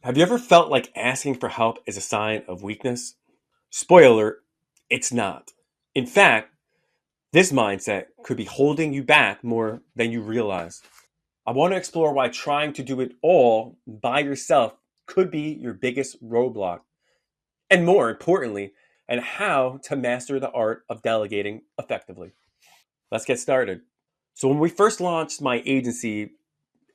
Have you ever felt like asking for help is a sign of weakness? Spoiler alert, it's not. In fact, this mindset could be holding you back more than you realize. I want to explore why trying to do it all by yourself could be your biggest roadblock, and more importantly, and how to master the art of delegating effectively. Let's get started. So, when we first launched my agency,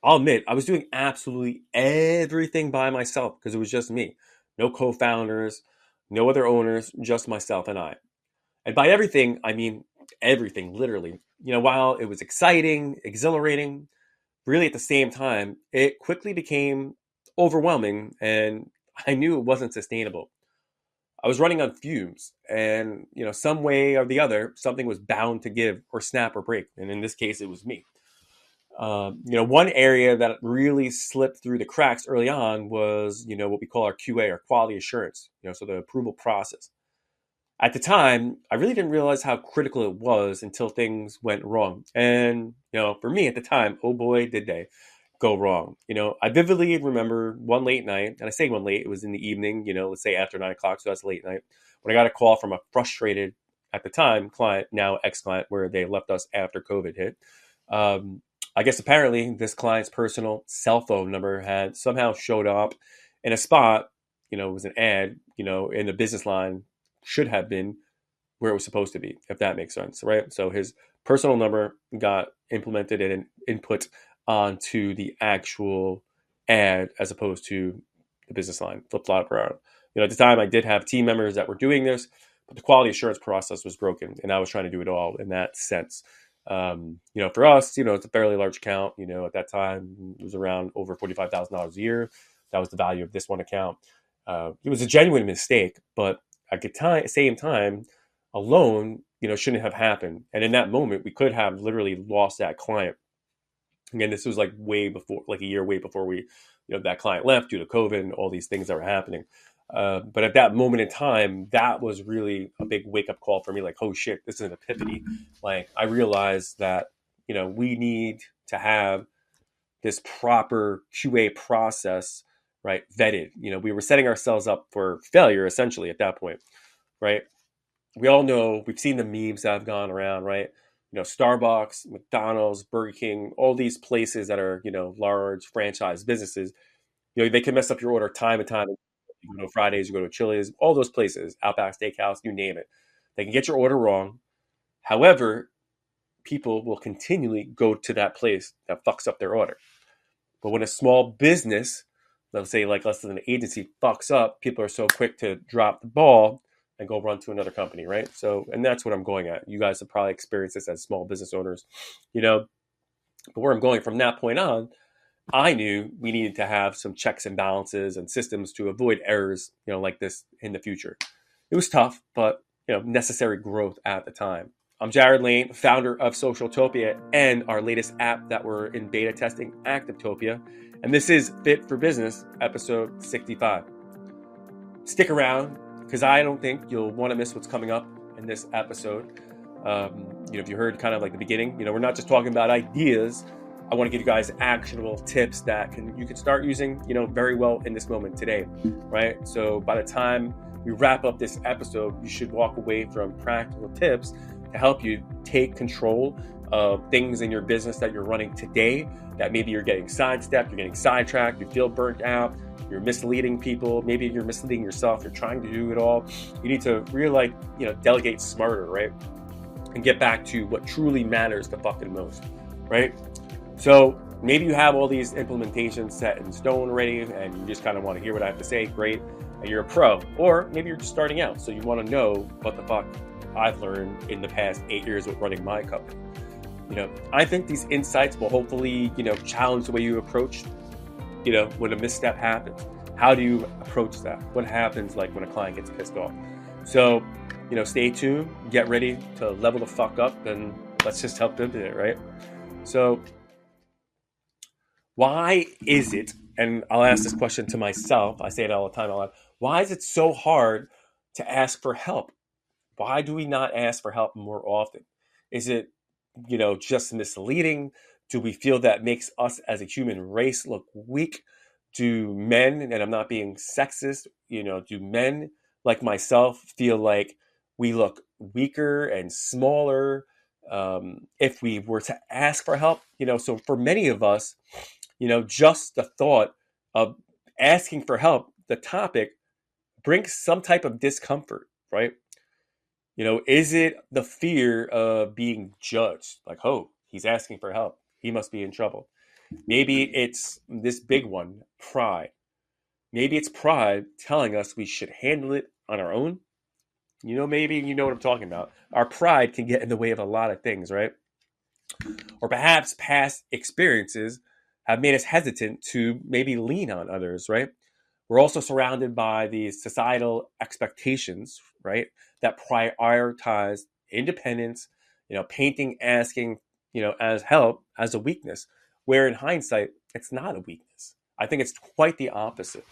I'll admit I was doing absolutely everything by myself because it was just me. No co founders, no other owners, just myself and I. And by everything, I mean everything, literally. While it was exciting, exhilarating, really at the same time, it quickly became overwhelming and I knew it wasn't sustainable. I was running on fumes and, some way or the other, something was bound to give or snap or break. And in this case, it was me. One area that really slipped through the cracks early on was, what we call our QA or quality assurance, so the approval process. At the time, I really didn't realize how critical it was until things went wrong. And, for me at the time, oh boy, did they go wrong. I vividly remember one late night, and I say one late, it was in the evening, let's say after 9 o'clock, so that's late night, when I got a call from a frustrated, at the time, client, now ex-client, where they left us after COVID hit. I guess apparently this client's personal cell phone number had somehow showed up in a spot, it was an ad, in the business line, should have been where it was supposed to be, if that makes sense, right? So his personal number got implemented and input onto the actual ad as opposed to the business line, flip flop around. At the time I did have team members that were doing this, but the quality assurance process was broken and I was trying to do it all in that sense. For us, it's a fairly large account. At that time, it was around over $45,000 a year. That was the value of this one account. It was a genuine mistake, but at the same time, a loan, shouldn't have happened. And in that moment, we could have literally lost that client. Again, this was like way before, like a year way before we, that client left due to COVID and all these things that were happening. But at that moment in time, that was really a big wake up call for me. Like, oh shit, this is an epiphany. Like, I realized that, we need to have this proper QA process, right? Vetted. We were setting ourselves up for failure essentially at that point, right? We all know, we've seen the memes that have gone around, right? Starbucks, McDonald's, Burger King, all these places that are, large franchise businesses, they can mess up your order time and time. You go to Fridays, you go to Chili's, all those places, Outback Steakhouse, you name it. They can get your order wrong. However, people will continually go to that place that fucks up their order. But when a small business, let's say like less than an agency, fucks up, people are so quick to drop the ball and go run to another company, right? So, and that's what I'm going at. You guys have probably experienced this as small business owners, but where I'm going from that point on, I knew we needed to have some checks and balances and systems to avoid errors, like this in the future. It was tough, but necessary growth at the time. I'm Jarod Lehn, founder of Socialtopia and our latest app that we're in beta testing, Activetopia. And this is Fit for Business, episode 65. Stick around, because I don't think you'll want to miss what's coming up in this episode. If you heard kind of like the beginning, we're not just talking about ideas. I want to give you guys actionable tips that you can start using, very well in this moment today, right? So by the time we wrap up this episode, you should walk away from practical tips to help you take control of things in your business that you're running today, that maybe you're getting sidestepped, you're getting sidetracked, you feel burnt out, you're misleading people, maybe you're misleading yourself, you're trying to do it all. You need to really delegate smarter, right? And get back to what truly matters the fucking most, right? So maybe you have all these implementations set in stone already and you just kind of want to hear what I have to say, great, and you're a pro. Or maybe you're just starting out, so you want to know what the fuck I've learned in the past 8 years of running my company. I think these insights will hopefully, challenge the way you approach, when a misstep happens. How do you approach that? What happens like when a client gets pissed off? So, stay tuned, get ready to level the fuck up, and let's just help them do it, right? So, why is it, and I'll ask this question to myself, I say it all the time, why is it so hard to ask for help? Why do we not ask for help more often? Is it, just misleading? Do we feel that makes us as a human race look weak? Do men, and I'm not being sexist, do men like myself feel like we look weaker and smaller if we were to ask for help? So for many of us, just the thought of asking for help, the topic brings some type of discomfort, right? Is it the fear of being judged? Like, oh, he's asking for help. He must be in trouble. Maybe it's this big one, pride. Maybe it's pride telling us we should handle it on our own. Maybe you know what I'm talking about. Our pride can get in the way of a lot of things, right? Or perhaps past experiences have made us hesitant to maybe lean on others, right? We're also surrounded by these societal expectations, right, that prioritize independence, painting asking, as help as a weakness, where in hindsight, it's not a weakness. I think it's quite the opposite.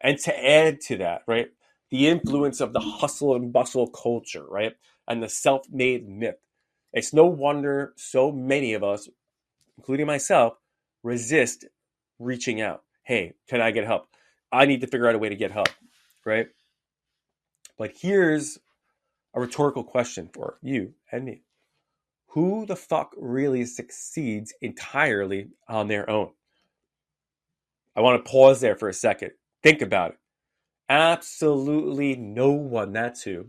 And to add to that, right, the influence of the hustle and bustle culture, right, and the self made myth. It's no wonder so many of us, including myself, resist reaching out. Hey, can I get help? I need to figure out a way to get help, right? But here's a rhetorical question for you and me. Who the fuck really succeeds entirely on their own? I want to pause there for a second. Think about it. Absolutely no one. That's who.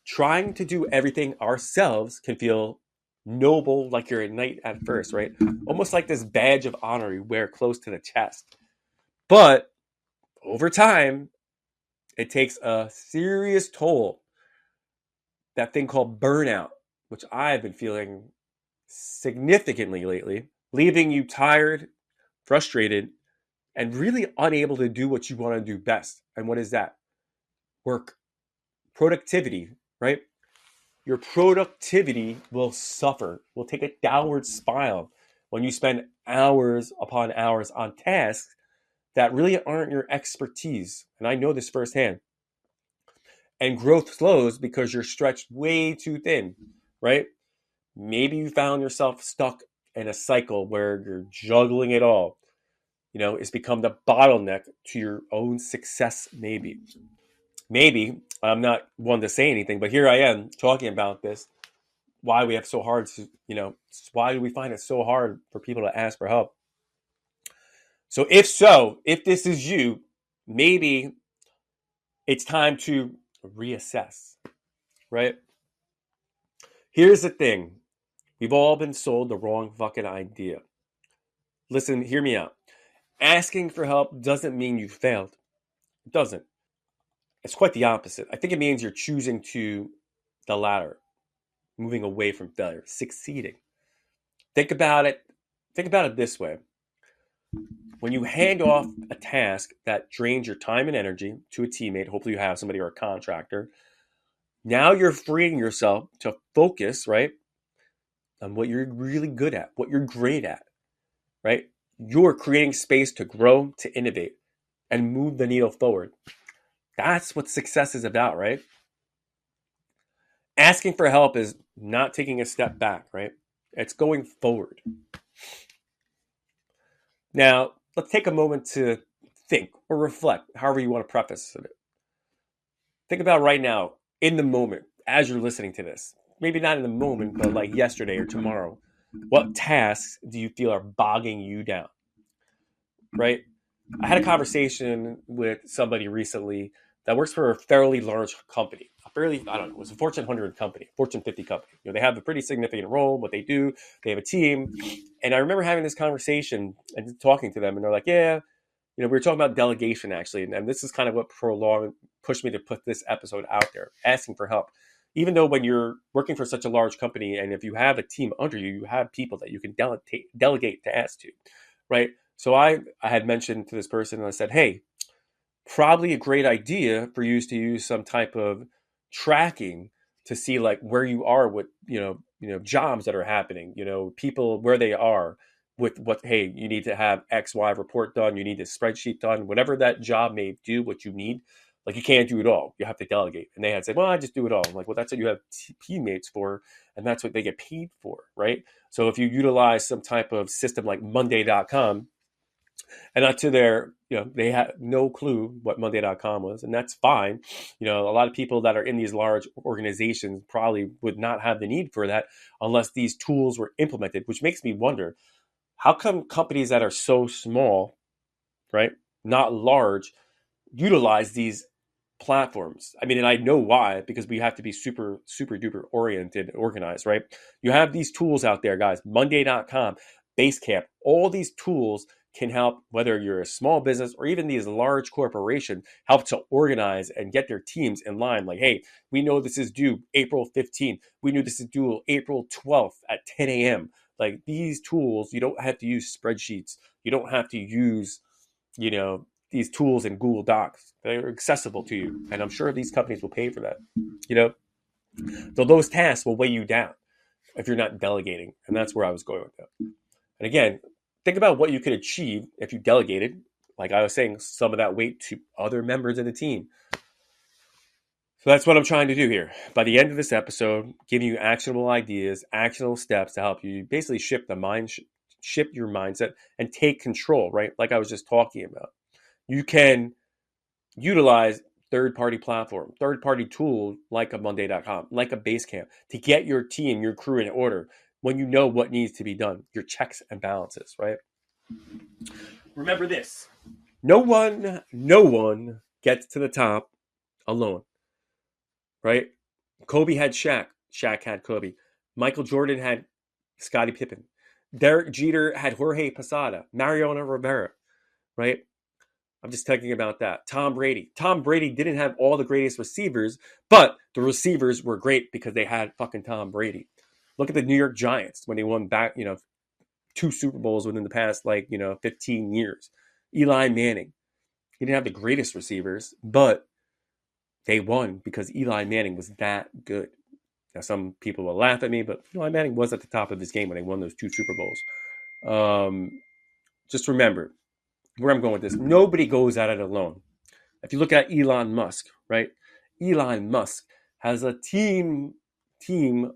Trying to do everything ourselves can feel noble, like you're a knight at first, right? Almost like this badge of honor you wear close to the chest. But over time, it takes a serious toll. That thing called burnout, which I've been feeling significantly lately, leaving you tired, frustrated, and really unable to do what you want to do best. And what is that? Work. Productivity, right? Your productivity will suffer, will take a downward spiral when you spend hours upon hours on tasks that really aren't your expertise. And I know this firsthand. And growth slows because you're stretched way too thin, right? Maybe you found yourself stuck in a cycle where you're juggling it all. It's become the bottleneck to your own success, maybe. Maybe, I'm not one to say anything, but here I am talking about this. Why we have so hard to, why do we find it so hard for people to ask for help? So, if this is you, maybe it's time to reassess, right? Here's the thing. We've all been sold the wrong fucking idea. Listen, hear me out. Asking for help doesn't mean you failed. It doesn't. It's quite the opposite. I think it means you're choosing to the latter, moving away from failure, succeeding. Think about it. Think about it this way. When you hand off a task that drains your time and energy to a teammate, hopefully you have somebody or a contractor, now you're freeing yourself to focus, right, on what you're really good at, what you're great at, right? You're creating space to grow, to innovate, and move the needle forward. That's what success is about, right? Asking for help is not taking a step back, right? It's going forward. Now, let's take a moment to think or reflect, however you want to preface it. Think about right now, in the moment, as you're listening to this. Maybe not in the moment, but like yesterday or tomorrow. What tasks do you feel are bogging you down? Right? I had a conversation with somebody recently that works for a fairly large company. I don't know, it was a Fortune 100 company, Fortune 50 company. They have a pretty significant role, what they do. They have a team. And I remember having this conversation and talking to them, and they're like, yeah, we were talking about delegation actually. And this is kind of what pushed me to put this episode out there, asking for help. Even though when you're working for such a large company, and if you have a team under you, you have people that you can delegate tasks to, right? So I had mentioned to this person, and I said, hey, probably a great idea for you to use some type of tracking to see like where you are with, jobs that are happening, people where they are with what, hey, you need to have XY report done. You need a spreadsheet done, whatever that job may do, what you need. Like you can't do it all. You have to delegate. And they had said, well, I just do it all. I'm like, well, that's what you have teammates for. And that's what they get paid for. Right. So if you utilize some type of system like Monday.com, And not to their, they had no clue what Monday.com was, and that's fine. A lot of people that are in these large organizations probably would not have the need for that unless these tools were implemented, which makes me wonder, how come companies that are so small, right, not large, utilize these platforms? I mean, and I know why, because we have to be super, super duper oriented, organized, right? You have these tools out there, guys, Monday.com, Basecamp, all these tools can help, whether you're a small business or even these large corporations, help to organize and get their teams in line. Like, hey, we know this is due April 15th. We knew this is due April 12th at 10 a.m. Like, these tools, you don't have to use spreadsheets. You don't have to use, these tools in Google Docs. They're accessible to you. And I'm sure these companies will pay for that. So those tasks will weigh you down if you're not delegating. And that's where I was going with that. And again, think about what you could achieve if you delegated, like I was saying, some of that weight to other members of the team. So that's what I'm trying to do here. By the end of this episode, giving you actionable ideas, actionable steps to help you basically shift your mindset and take control, right? Like I was just talking about. You can utilize third-party platform, third-party tools like a Monday.com, like a Basecamp, to get your team, your crew in order when you know what needs to be done, your checks and balances, right? Remember this. No one gets to the top alone, right? Kobe had Shaq. Shaq had Kobe. Michael Jordan had Scottie Pippen. Derek Jeter had Jorge Posada, Mariano Rivera, right? I'm just thinking about that. Tom Brady. Tom Brady didn't have all the greatest receivers, but the receivers were great because they had fucking Tom Brady. Look at the New York Giants when they won back, 2 Super Bowls within the past, 15 years. Eli Manning. He didn't have the greatest receivers, but they won because Eli Manning was that good. Now, some people will laugh at me, but Eli Manning was at the top of his game when they won those 2 Super Bowls. Just remember where I'm going with this. Nobody goes at it alone. If you look at Elon Musk, right? Elon Musk has a team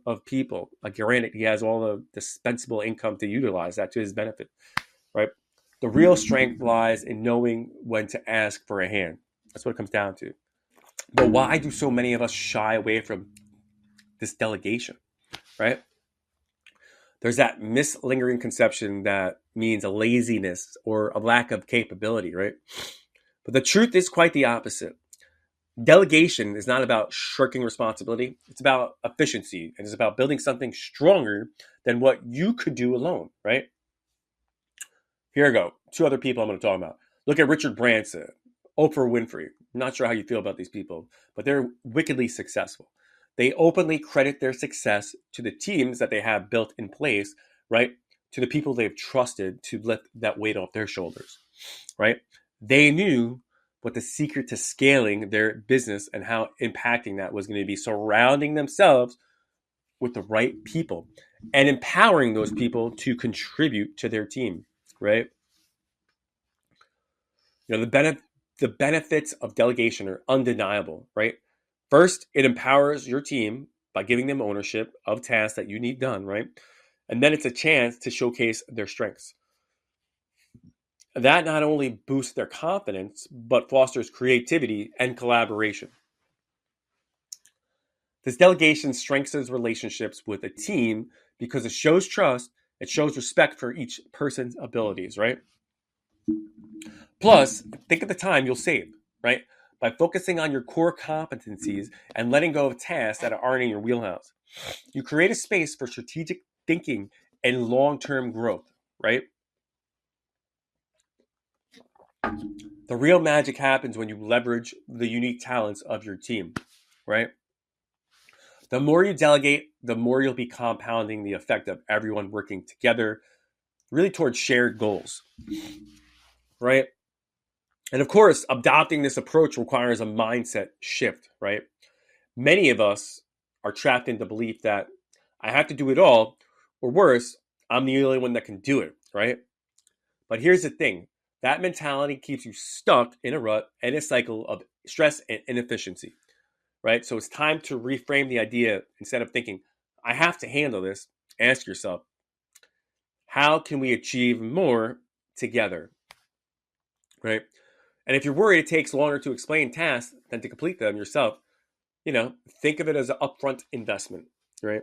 of people. Like, granted, he has all the dispensable income to utilize that to his benefit, right? The real strength lies in knowing when to ask for a hand. That's what it comes down to. But why do so many of us shy away from this delegation, right? There's that mislingering conception that means a laziness or a lack of capability, right? But the truth is quite the opposite. Delegation is not about shirking responsibility. It's about efficiency, and it's about building something stronger than what you could do alone, right? Here I go. 2 other people I'm going to talk about. Look at Richard Branson, Oprah Winfrey. I'm not sure how you feel about these people, but they're wickedly successful. They openly credit their success to the teams that they have built in place, right? To the people they've trusted to lift that weight off their shoulders, right? They knew what the secret to scaling their business and how impacting that was going to be, surrounding themselves with the right people and empowering those people to contribute to their team, right? The benefits of delegation are undeniable, right? First, it empowers your team by giving them ownership of tasks that you need done, right? And then it's a chance to showcase their strengths. That not only boosts their confidence, but fosters creativity and collaboration. This delegation strengthens relationships with a team because it shows trust, it shows respect for each person's abilities, right? Plus, think of the time you'll save, right? By focusing on your core competencies and letting go of tasks that aren't in your wheelhouse. You create a space for strategic thinking and long-term growth, right? The real magic happens when you leverage the unique talents of your team, right? The more you delegate, the more you'll be compounding the effect of everyone working together, really towards shared goals, right? And of course, adopting this approach requires a mindset shift, right? Many of us are trapped in the belief that I have to do it all, or worse, I'm the only one that can do it, right? But here's the thing. That mentality keeps you stuck in a rut and a cycle of stress and inefficiency, right? So it's time to reframe the idea. Instead of thinking, I have to handle this, ask yourself, how can we achieve more together? right? And if you're worried it takes longer to explain tasks than to complete them yourself, think of it as an upfront investment, right?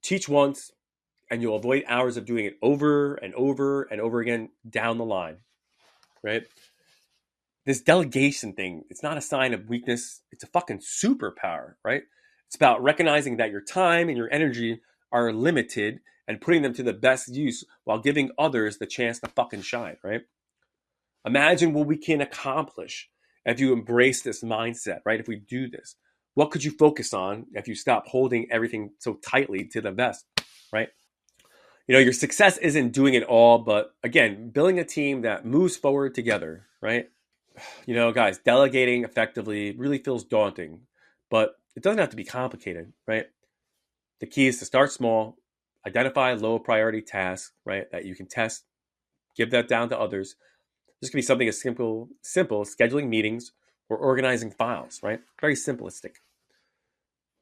Teach once, and you'll avoid hours of doing it over and over and over again down the line, right? This delegation thing, it's not a sign of weakness. It's a fucking superpower, right? It's about recognizing that your time and your energy are limited and putting them to the best use while giving others the chance to fucking shine, right? Imagine what we can accomplish if you embrace this mindset, right? If we do this, what could you focus on if you stop holding everything so tightly to the vest, right? Your success isn't doing it all, but again, building a team that moves forward together, right? Guys, delegating effectively really feels daunting, but it doesn't have to be complicated, right? The key is to start small, identify low priority tasks, right, that you can test, give that down to others. This could be something as simple as scheduling meetings or organizing files, right? Very simplistic.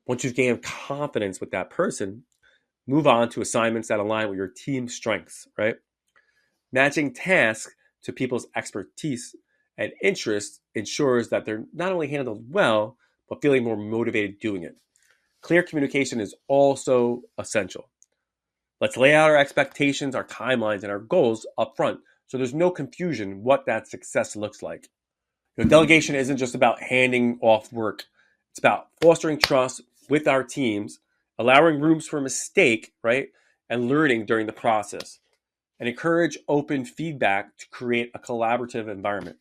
Once you've gained confidence with that person, move on to assignments that align with your team's strengths, right? Matching tasks to people's expertise and interests ensures that they're not only handled well, but feeling more motivated doing it. Clear communication is also essential. Let's lay out our expectations, our timelines, and our goals up front so there's no confusion what that success looks like. Delegation isn't just about handing off work. It's about fostering trust with our teams, allowing rooms for mistake, right? And learning during the process. And encourage open feedback to create a collaborative environment.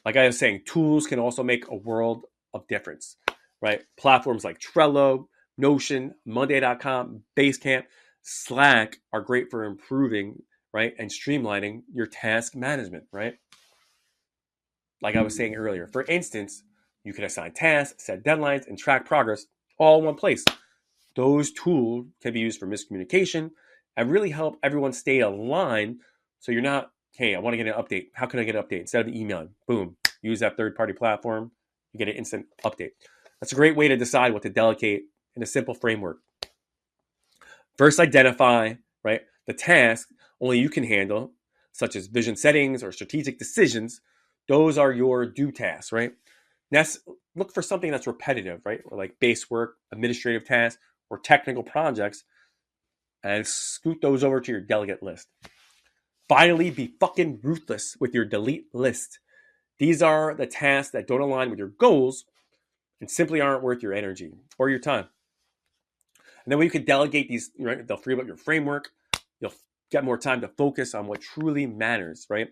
Like I was saying, tools can also make a world of difference, right? Platforms like Trello, Notion, Monday.com, Basecamp, Slack are great for improving, right? And streamlining your task management, right? Like I was saying earlier, for instance, you can assign tasks, set deadlines, and track progress all in one place. Those tools can be used for miscommunication and really help everyone stay aligned. So you're not, hey, I want to get an update. How can I get an update? Instead of emailing, boom, use that third-party platform. You get an instant update. That's a great way to decide what to delegate in a simple framework. First, identify, right, the task only you can handle, such as vision settings or strategic decisions. Those are your do tasks, right? Next, look for something that's repetitive, right? Or like base work, administrative tasks, or technical projects, and scoot those over to your delegate list. Finally, be fucking ruthless with your delete list. These are the tasks that don't align with your goals and simply aren't worth your energy or your time. And then when you can delegate these, right, they'll free up your framework. You'll get more time to focus on what truly matters, right?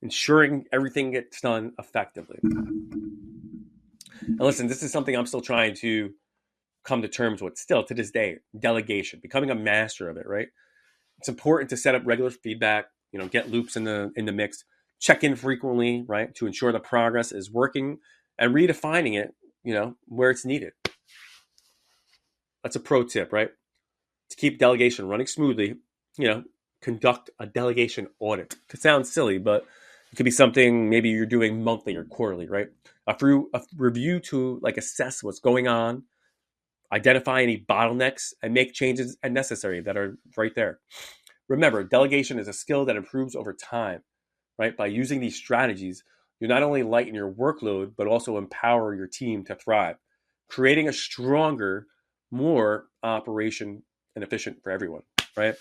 Ensuring everything gets done effectively. And listen, this is something I'm still trying to come to terms with still to this day. Delegation, becoming a master of it, right? It's important to set up regular feedback, get loops in the mix, check in frequently, right? To ensure the progress is working and redefining it, where it's needed. That's a pro tip, right? To keep delegation running smoothly, conduct a delegation audit. It sounds silly, but it could be something maybe you're doing monthly or quarterly, right? A review to assess what's going on, identify any bottlenecks, and make changes as necessary that are right there. Remember, delegation is a skill that improves over time, right? By using these strategies, you not only lighten your workload, but also empower your team to thrive, creating a stronger, more operation and efficient for everyone, right?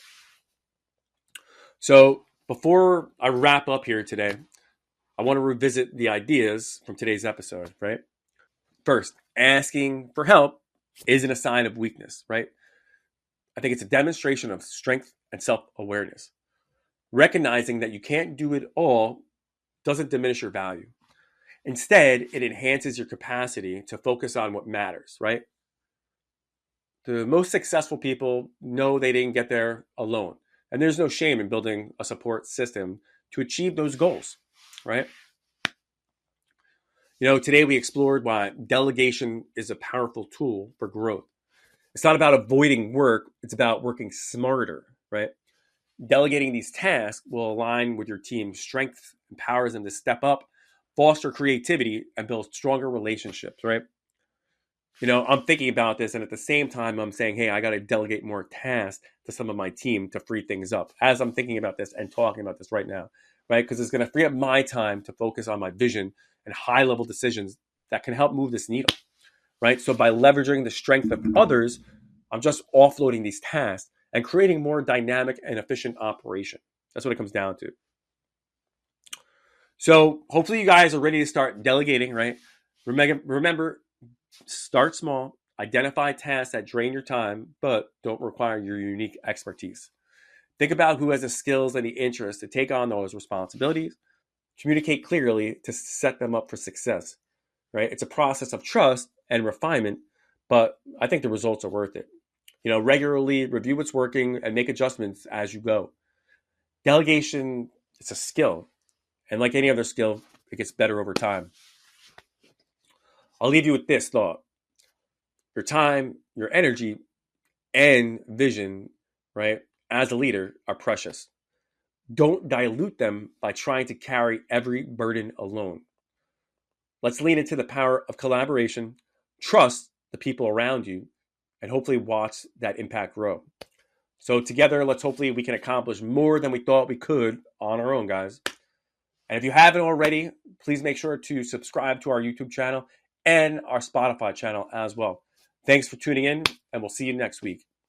So before I wrap up here today, I want to revisit the ideas from today's episode, right? First, asking for help isn't a sign of weakness, right? I think it's a demonstration of strength and self-awareness. Recognizing that you can't do it all doesn't diminish your value. Instead, it enhances your capacity to focus on what matters, right? The most successful people know they didn't get there alone. And there's no shame in building a support system to achieve those goals, right? Today we explored why delegation is a powerful tool for growth. It's not about avoiding work, it's about working smarter, right? Delegating these tasks will align with your team's strengths, empowers them to step up, foster creativity, and build stronger relationships, right? I'm thinking about this, and at the same time, I'm saying, hey, I got to delegate more tasks to some of my team to free things up as I'm thinking about this and talking about this right now, right? Because it's going to free up my time to focus on my vision and high-level decisions that can help move this needle, right? So by leveraging the strength of others, I'm just offloading these tasks and creating more dynamic and efficient operation. That's what it comes down to. So hopefully you guys are ready to start delegating, right? Remember, start small, identify tasks that drain your time, but don't require your unique expertise. Think about who has the skills and the interest to take on those responsibilities. Communicate clearly to set them up for success, right? It's a process of trust and refinement, but I think the results are worth it. Regularly review what's working and make adjustments as you go. Delegation, it's a skill. And like any other skill, it gets better over time. I'll leave you with this thought. Your time, your energy, and vision, right, as a leader are precious. Don't dilute them by trying to carry every burden alone. Let's lean into the power of collaboration, trust the people around you, and hopefully watch that impact grow. So together, hopefully we can accomplish more than we thought we could on our own, guys. And if you haven't already, please make sure to subscribe to our YouTube channel and our Spotify channel as well. Thanks for tuning in, and we'll see you next week.